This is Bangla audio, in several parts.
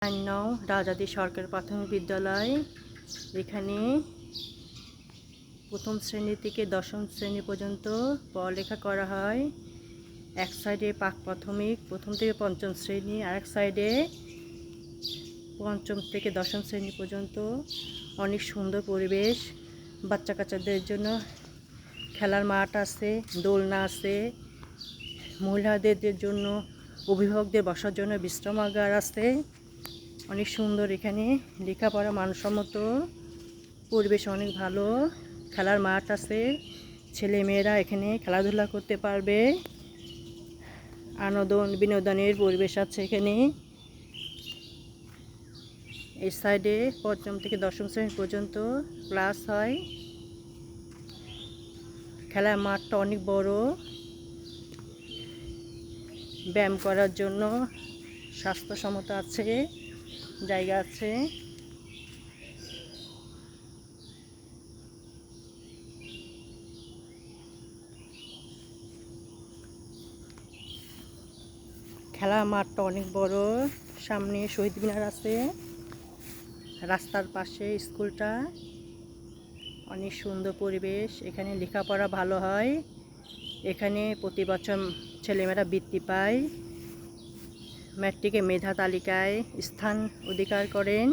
9 রাজাদি সরকারি প্রাথমিক বিদ্যালয়। এখানে প্রথম শ্রেণী থেকে দশম শ্রেণী পর্যন্ত পড়ালেখা করা হয়। এক সাইডে প্রাক প্রাথমিক প্রথম থেকে পঞ্চম শ্রেণী, আরেক সাইডে পঞ্চম থেকে দশম শ্রেণী পর্যন্ত। অনেক সুন্দর পরিবেশ, বাচ্চা কাচ্চাদের জন্য খেলার মাঠ আছে, দোলনা আছে, মহিলাদের জন্য অভিভাবকদের বসার জন্য বিশ্রামাগার আছে। অনেক সুন্দর এখানে লেখাপড়া, মানসম্মত পরিবেশ অনেক ভালো। খেলার মাঠ আছে, ছেলে মেয়েরা এখানে খেলাধুলা করতে পারবে। বিনোদনের পরিবেশ আছে এখানে। এই সাইডে পঞ্চম থেকে দশম শ্রেণী পর্যন্ত ক্লাস হয়। খেলার মাঠটা অনেক বড়, ব্যায়াম করার জন্য স্বাস্থ্যসম্মত আছে, জায়গা আছে। খেলার মাঠটা অনেক বড়, সামনে শহীদ মিনার আছে, রাস্তার পাশে স্কুলটা। অনেক সুন্দর পরিবেশ, এখানে লেখাপড়া ভালো হয়। এখানে প্রতি বছর ছেলেমেয়েরা বৃত্তি পায়, ম্যাট্রিকে মেধা তালিকায় স্থান অধিকার করেন।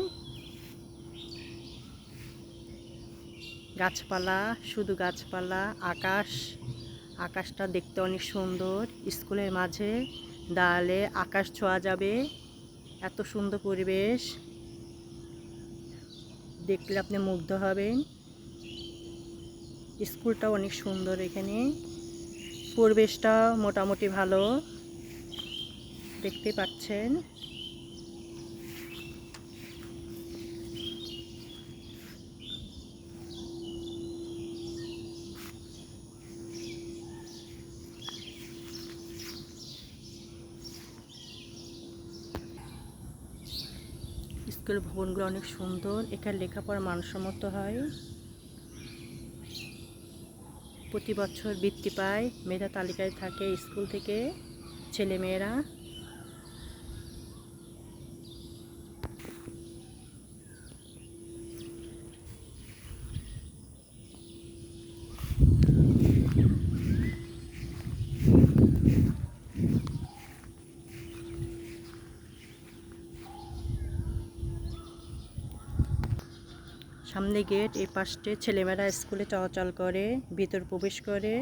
গাছপালা, শুধু গাছপালা, আকাশটা দেখতে অনেক সুন্দর। স্কুলের মাঝে দাঁড়ালে আকাশ ছোঁয়া যাবে, এত সুন্দর পরিবেশ, দেখলে আপনি মুগ্ধ হবেন। স্কুলটা অনেক সুন্দর, এখানে পরিবেশটা মোটামুটি ভালো, দেখতে পাচ্ছেন। স্কুল ভবনগুলো অনেক সুন্দর, এখানে লেখাপড়া মানসম্মত হয়। প্রতি বছর বৃত্তি পায়, মেধা তালিকায় থাকে স্কুল থেকে ছেলেমেয়েরা। সামনে গেট, এই পাশে ছেলেমেয়েরা স্কুলে চলাচল করে, ভিতর প্রবেশ করে।